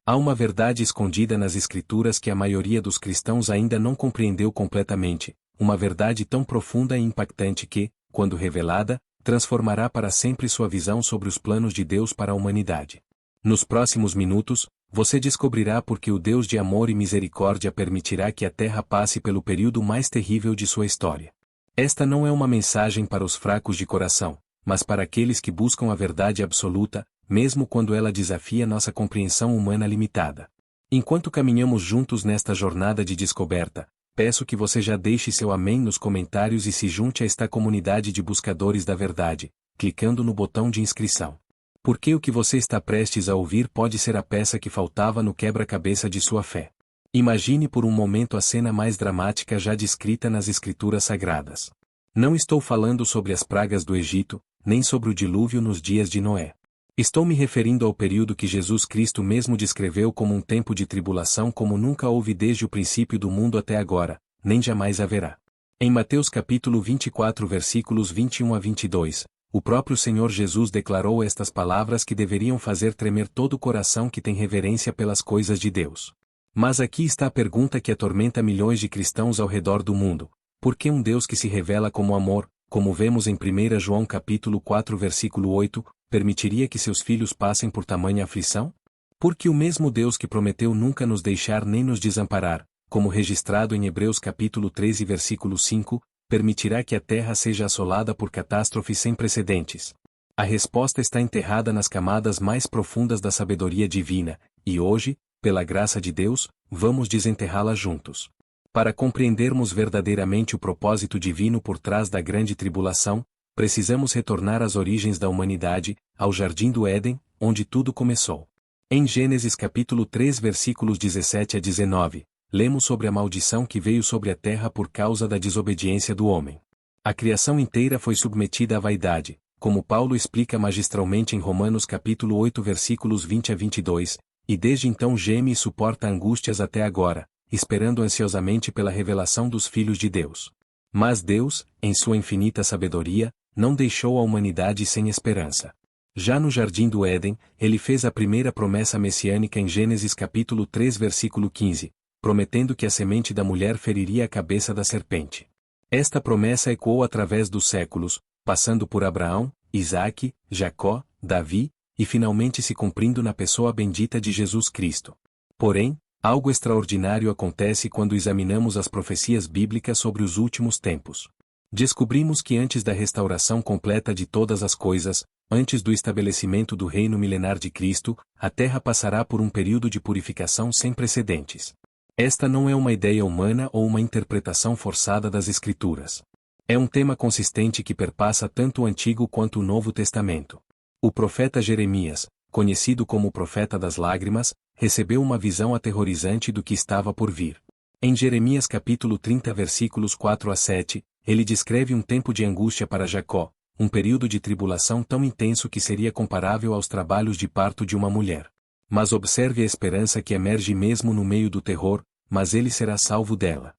Há uma verdade escondida nas Escrituras que a maioria dos cristãos ainda não compreendeu completamente, uma verdade tão profunda e impactante que, quando revelada, transformará para sempre sua visão sobre os planos de Deus para a humanidade. Nos próximos minutos, você descobrirá por que o Deus de amor e misericórdia permitirá que a Terra passe pelo período mais terrível de sua história. Esta não é uma mensagem para os fracos de coração, mas para aqueles que buscam a verdade absoluta, mesmo quando ela desafia nossa compreensão humana limitada. Enquanto caminhamos juntos nesta jornada de descoberta, peço que você já deixe seu amém nos comentários e se junte a esta comunidade de buscadores da verdade, clicando no botão de inscrição. Porque o que você está prestes a ouvir pode ser a peça que faltava no quebra-cabeça de sua fé. Imagine por um momento a cena mais dramática já descrita nas Escrituras Sagradas. Não estou falando sobre as pragas do Egito, nem sobre o dilúvio nos dias de Noé. Estou me referindo ao período que Jesus Cristo mesmo descreveu como um tempo de tribulação como nunca houve desde o princípio do mundo até agora, nem jamais haverá. Em Mateus capítulo 24 versículos 21 a 22, o próprio Senhor Jesus declarou estas palavras que deveriam fazer tremer todo o coração que tem reverência pelas coisas de Deus. Mas aqui está a pergunta que atormenta milhões de cristãos ao redor do mundo: por que um Deus que se revela como amor, como vemos em 1 João capítulo 4 versículo 8, permitiria que seus filhos passem por tamanha aflição? Porque o mesmo Deus que prometeu nunca nos deixar nem nos desamparar, como registrado em Hebreus capítulo 13 versículo 5, permitirá que a terra seja assolada por catástrofes sem precedentes? A resposta está enterrada nas camadas mais profundas da sabedoria divina, e hoje, pela graça de Deus, vamos desenterrá-la juntos. Para compreendermos verdadeiramente o propósito divino por trás da grande tribulação, precisamos retornar às origens da humanidade, ao Jardim do Éden, onde tudo começou. Em Gênesis capítulo 3 versículos 17 a 19, lemos sobre a maldição que veio sobre a terra por causa da desobediência do homem. A criação inteira foi submetida à vaidade, como Paulo explica magistralmente em Romanos capítulo 8 versículos 20 a 22, e desde então geme e suporta angústias até agora, esperando ansiosamente pela revelação dos filhos de Deus. Mas Deus, em sua infinita sabedoria, não deixou a humanidade sem esperança. Já no Jardim do Éden, ele fez a primeira promessa messiânica em Gênesis capítulo 3 versículo 15, prometendo que a semente da mulher feriria a cabeça da serpente. Esta promessa ecoou através dos séculos, passando por Abraão, Isaque, Jacó, Davi, e finalmente se cumprindo na pessoa bendita de Jesus Cristo. Porém, algo extraordinário acontece quando examinamos as profecias bíblicas sobre os últimos tempos. Descobrimos que antes da restauração completa de todas as coisas, antes do estabelecimento do reino milenar de Cristo, a Terra passará por um período de purificação sem precedentes. Esta não é uma ideia humana ou uma interpretação forçada das Escrituras. É um tema consistente que perpassa tanto o Antigo quanto o Novo Testamento. O profeta Jeremias, conhecido como o profeta das lágrimas, recebeu uma visão aterrorizante do que estava por vir. Em Jeremias capítulo 30 versículos 4 a 7, ele descreve um tempo de angústia para Jacó, um período de tribulação tão intenso que seria comparável aos trabalhos de parto de uma mulher. Mas observe a esperança que emerge mesmo no meio do terror, mas ele será salvo dela.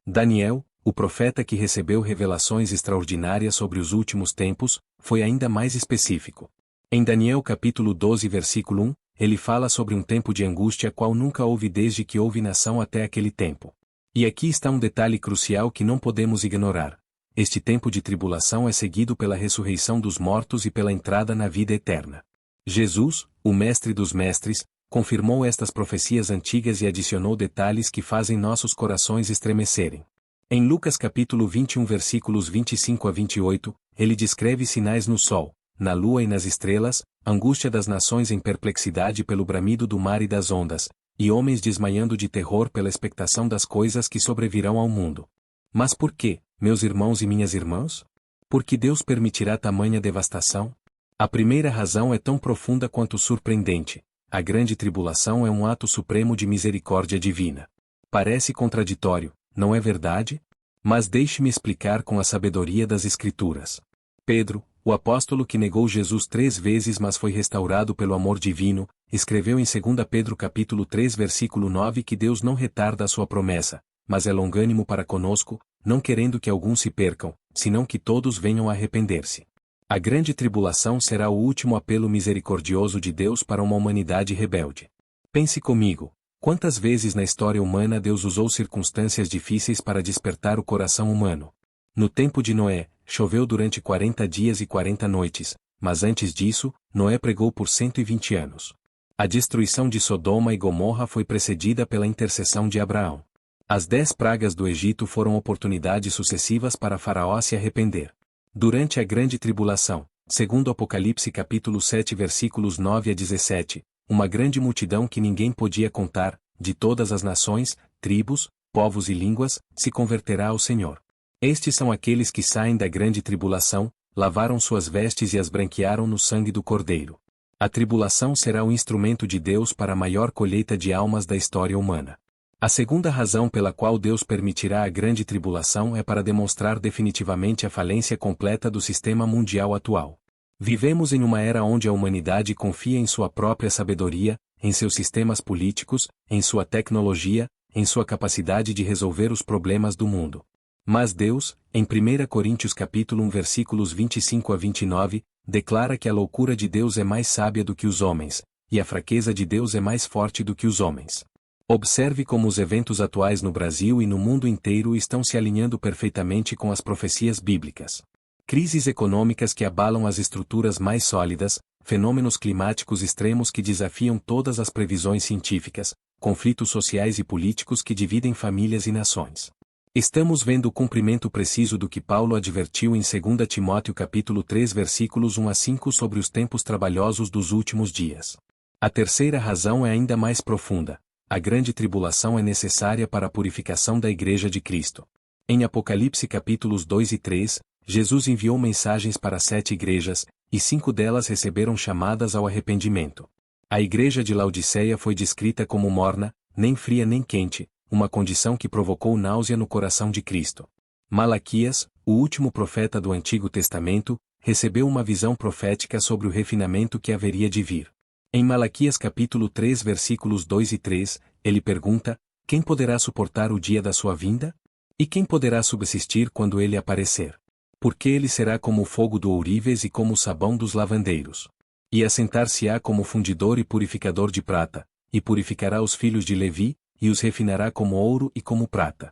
Daniel, o profeta que recebeu revelações extraordinárias sobre os últimos tempos, foi ainda mais específico. Em Daniel capítulo 12 versículo 1, ele fala sobre um tempo de angústia qual nunca houve desde que houve nação até aquele tempo. E aqui está um detalhe crucial que não podemos ignorar. Este tempo de tribulação é seguido pela ressurreição dos mortos e pela entrada na vida eterna. Jesus, o Mestre dos Mestres, confirmou estas profecias antigas e adicionou detalhes que fazem nossos corações estremecerem. Em Lucas capítulo 21 versículos 25 a 28, ele descreve sinais no sol, na lua e nas estrelas, angústia das nações em perplexidade pelo bramido do mar e das ondas, e homens desmaiando de terror pela expectação das coisas que sobrevirão ao mundo. Mas por quê, meus irmãos e minhas irmãs? Por que Deus permitirá tamanha devastação? A primeira razão é tão profunda quanto surpreendente. A grande tribulação é um ato supremo de misericórdia divina. Parece contraditório, não é verdade? Mas deixe-me explicar com a sabedoria das Escrituras. Pedro, o apóstolo que negou Jesus 3 vezes mas foi restaurado pelo amor divino, escreveu em 2 Pedro capítulo 3 versículo 9 que Deus não retarda a sua promessa, mas é longânimo para conosco, não querendo que alguns se percam, senão que todos venham a arrepender-se. A grande tribulação será o último apelo misericordioso de Deus para uma humanidade rebelde. Pense comigo, quantas vezes na história humana Deus usou circunstâncias difíceis para despertar o coração humano? No tempo de Noé, choveu durante 40 dias e 40 noites, mas antes disso, Noé pregou por 120 anos. A destruição de Sodoma e Gomorra foi precedida pela intercessão de Abraão. As 10 pragas do Egito foram oportunidades sucessivas para Faraó se arrepender. Durante a grande tribulação, segundo Apocalipse capítulo 7 versículos 9 a 17, uma grande multidão que ninguém podia contar, de todas as nações, tribos, povos e línguas, se converterá ao Senhor. Estes são aqueles que saem da grande tribulação, lavaram suas vestes e as branquearam no sangue do Cordeiro. A tribulação será o instrumento de Deus para a maior colheita de almas da história humana. A segunda razão pela qual Deus permitirá a grande tribulação é para demonstrar definitivamente a falência completa do sistema mundial atual. Vivemos em uma era onde a humanidade confia em sua própria sabedoria, em seus sistemas políticos, em sua tecnologia, em sua capacidade de resolver os problemas do mundo. Mas Deus, em 1 Coríntios capítulo 1 versículos 25 a 29, declara que a loucura de Deus é mais sábia do que os homens, e a fraqueza de Deus é mais forte do que os homens. Observe como os eventos atuais no Brasil e no mundo inteiro estão se alinhando perfeitamente com as profecias bíblicas. Crises econômicas que abalam as estruturas mais sólidas, fenômenos climáticos extremos que desafiam todas as previsões científicas, conflitos sociais e políticos que dividem famílias e nações. Estamos vendo o cumprimento preciso do que Paulo advertiu em 2 Timóteo capítulo 3 versículos 1 a 5 sobre os tempos trabalhosos dos últimos dias. A terceira razão é ainda mais profunda. A grande tribulação é necessária para a purificação da Igreja de Cristo. Em Apocalipse capítulos 2 e 3, Jesus enviou mensagens para 7 igrejas, e 5 delas receberam chamadas ao arrependimento. A igreja de Laodiceia foi descrita como morna, nem fria nem quente, uma condição que provocou náusea no coração de Cristo. Malaquias, o último profeta do Antigo Testamento, recebeu uma visão profética sobre o refinamento que haveria de vir. Em Malaquias capítulo 3 versículos 2 e 3, ele pergunta: quem poderá suportar o dia da sua vinda? E quem poderá subsistir quando ele aparecer? Porque ele será como o fogo do ourives e como o sabão dos lavandeiros. E assentar-se-á como fundidor e purificador de prata, e purificará os filhos de Levi, e os refinará como ouro e como prata.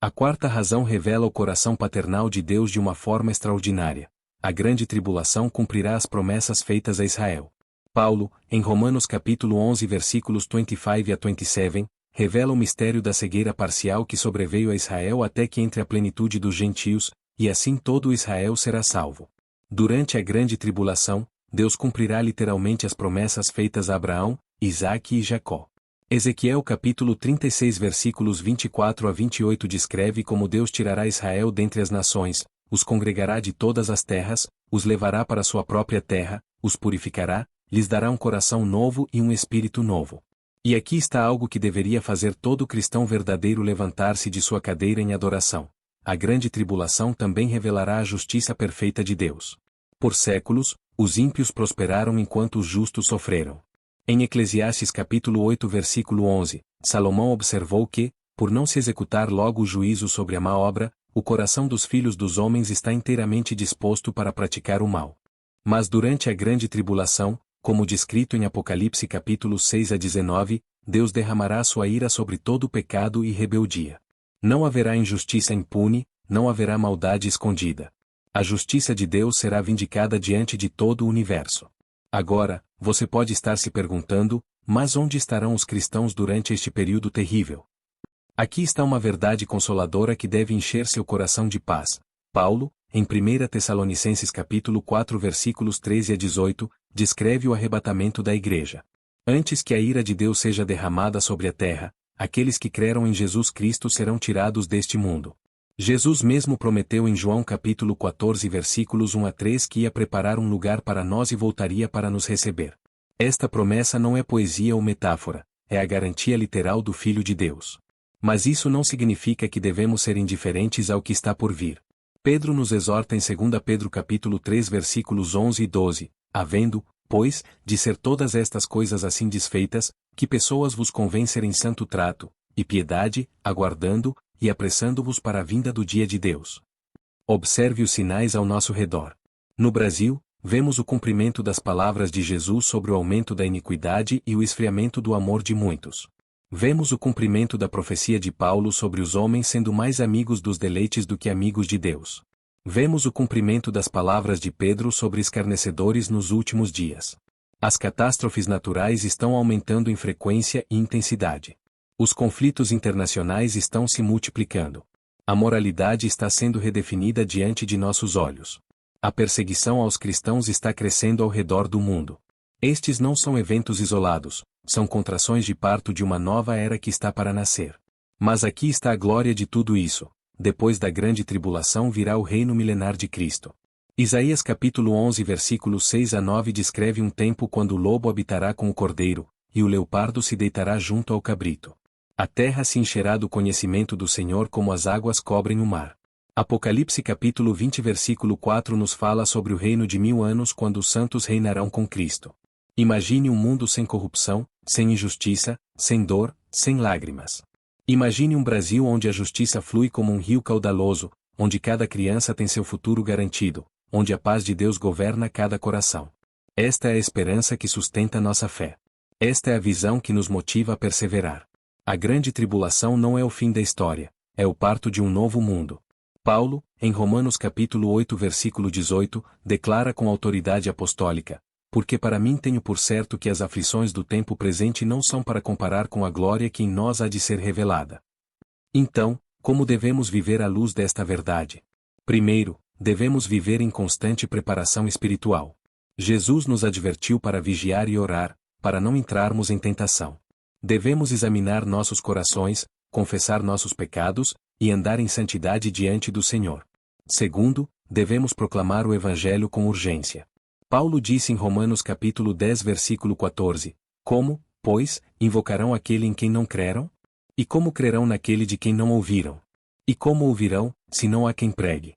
A quarta razão revela o coração paternal de Deus de uma forma extraordinária. A grande tribulação cumprirá as promessas feitas a Israel. Paulo, em Romanos capítulo 11 versículos 25 a 27, revela o mistério da cegueira parcial que sobreveio a Israel até que entre a plenitude dos gentios, e assim todo Israel será salvo. Durante a grande tribulação, Deus cumprirá literalmente as promessas feitas a Abraão, Isaque e Jacó. Ezequiel capítulo 36 versículos 24 a 28 descreve como Deus tirará Israel dentre as nações, os congregará de todas as terras, os levará para sua própria terra, os purificará, lhes dará um coração novo e um espírito novo. E aqui está algo que deveria fazer todo cristão verdadeiro levantar-se de sua cadeira em adoração. A grande tribulação também revelará a justiça perfeita de Deus. Por séculos, os ímpios prosperaram enquanto os justos sofreram. Em Eclesiastes capítulo 8 versículo 11, Salomão observou que, por não se executar logo o juízo sobre a má obra, o coração dos filhos dos homens está inteiramente disposto para praticar o mal. Mas durante a grande tribulação, como descrito em Apocalipse capítulo 6 a 19, Deus derramará sua ira sobre todo o pecado e rebeldia. Não haverá injustiça impune, não haverá maldade escondida. A justiça de Deus será vindicada diante de todo o universo. Agora, você pode estar se perguntando, mas onde estarão os cristãos durante este período terrível? Aqui está uma verdade consoladora que deve encher seu coração de paz. Paulo, em 1 Tessalonicenses capítulo 4 versículos 13 a 18, descreve o arrebatamento da igreja. Antes que a ira de Deus seja derramada sobre a terra, aqueles que creram em Jesus Cristo serão tirados deste mundo. Jesus mesmo prometeu em João capítulo 14 versículos 1 a 3 que ia preparar um lugar para nós e voltaria para nos receber. Esta promessa não é poesia ou metáfora, é a garantia literal do Filho de Deus. Mas isso não significa que devemos ser indiferentes ao que está por vir. Pedro nos exorta em 2 Pedro capítulo 3 versículos 11 e 12, havendo, pois, de ser todas estas coisas assim desfeitas, que pessoas vos convém serem santo trato, e piedade, aguardando, e apressando-vos para a vinda do dia de Deus. Observe os sinais ao nosso redor. No Brasil, vemos o cumprimento das palavras de Jesus sobre o aumento da iniquidade e o esfriamento do amor de muitos. Vemos o cumprimento da profecia de Paulo sobre os homens sendo mais amigos dos deleites do que amigos de Deus. Vemos o cumprimento das palavras de Pedro sobre escarnecedores nos últimos dias. As catástrofes naturais estão aumentando em frequência e intensidade. Os conflitos internacionais estão se multiplicando. A moralidade está sendo redefinida diante de nossos olhos. A perseguição aos cristãos está crescendo ao redor do mundo. Estes não são eventos isolados, são contrações de parto de uma nova era que está para nascer. Mas aqui está a glória de tudo isso. Depois da grande tribulação virá o reino milenar de Cristo. Isaías capítulo 11 versículos 6 a 9 descreve um tempo quando o lobo habitará com o cordeiro, e o leopardo se deitará junto ao cabrito. A terra se encherá do conhecimento do Senhor como as águas cobrem o mar. Apocalipse capítulo 20 versículo 4 nos fala sobre o reino de 1000 anos quando os santos reinarão com Cristo. Imagine um mundo sem corrupção, sem injustiça, sem dor, sem lágrimas. Imagine um Brasil onde a justiça flui como um rio caudaloso, onde cada criança tem seu futuro garantido, onde a paz de Deus governa cada coração. Esta é a esperança que sustenta nossa fé. Esta é a visão que nos motiva a perseverar. A grande tribulação não é o fim da história, é o parto de um novo mundo. Paulo, em Romanos capítulo 8 versículo 18, declara com autoridade apostólica: porque para mim tenho por certo que as aflições do tempo presente não são para comparar com a glória que em nós há de ser revelada. Então, como devemos viver à luz desta verdade? Primeiro, devemos viver em constante preparação espiritual. Jesus nos advertiu para vigiar e orar, para não entrarmos em tentação. Devemos examinar nossos corações, confessar nossos pecados, e andar em santidade diante do Senhor. Segundo, devemos proclamar o Evangelho com urgência. Paulo disse em Romanos capítulo 10 versículo 14, como, pois, invocarão aquele em quem não creram? E como crerão naquele de quem não ouviram? E como ouvirão, se não há quem pregue?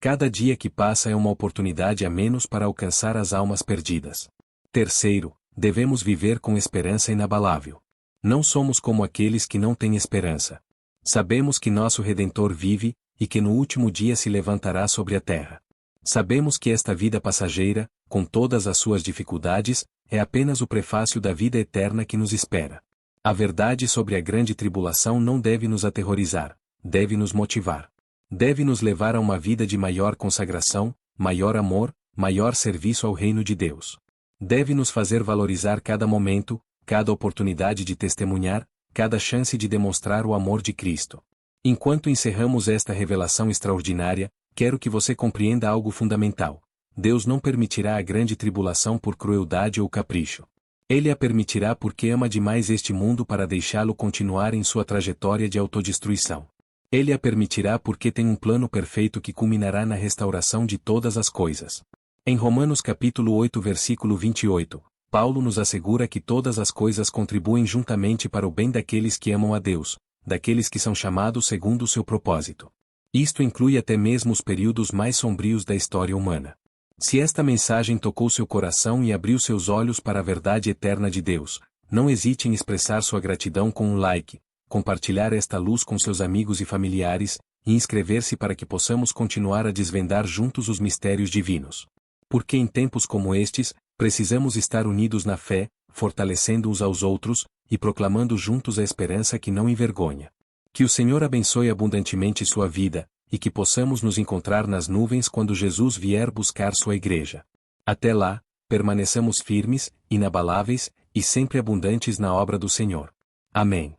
Cada dia que passa é uma oportunidade a menos para alcançar as almas perdidas. Terceiro, devemos viver com esperança inabalável. Não somos como aqueles que não têm esperança. Sabemos que nosso Redentor vive, e que no último dia se levantará sobre a terra. Sabemos que esta vida passageira, com todas as suas dificuldades, é apenas o prefácio da vida eterna que nos espera. A verdade sobre a grande tribulação não deve nos aterrorizar, deve nos motivar. Deve nos levar a uma vida de maior consagração, maior amor, maior serviço ao reino de Deus. Deve nos fazer valorizar cada momento, cada oportunidade de testemunhar, cada chance de demonstrar o amor de Cristo. Enquanto encerramos esta revelação extraordinária, quero que você compreenda algo fundamental. Deus não permitirá a grande tribulação por crueldade ou capricho. Ele a permitirá porque ama demais este mundo para deixá-lo continuar em sua trajetória de autodestruição. Ele a permitirá porque tem um plano perfeito que culminará na restauração de todas as coisas. Em Romanos capítulo 8 versículo 28, Paulo nos assegura que todas as coisas contribuem juntamente para o bem daqueles que amam a Deus, daqueles que são chamados segundo o seu propósito. Isto inclui até mesmo os períodos mais sombrios da história humana. Se esta mensagem tocou seu coração e abriu seus olhos para a verdade eterna de Deus, não hesite em expressar sua gratidão com um like, compartilhar esta luz com seus amigos e familiares, e inscrever-se para que possamos continuar a desvendar juntos os mistérios divinos. Porque em tempos como estes, precisamos estar unidos na fé, fortalecendo uns aos outros, e proclamando juntos a esperança que não envergonha. Que o Senhor abençoe abundantemente sua vida, e que possamos nos encontrar nas nuvens quando Jesus vier buscar sua igreja. Até lá, permaneçamos firmes, inabaláveis, e sempre abundantes na obra do Senhor. Amém.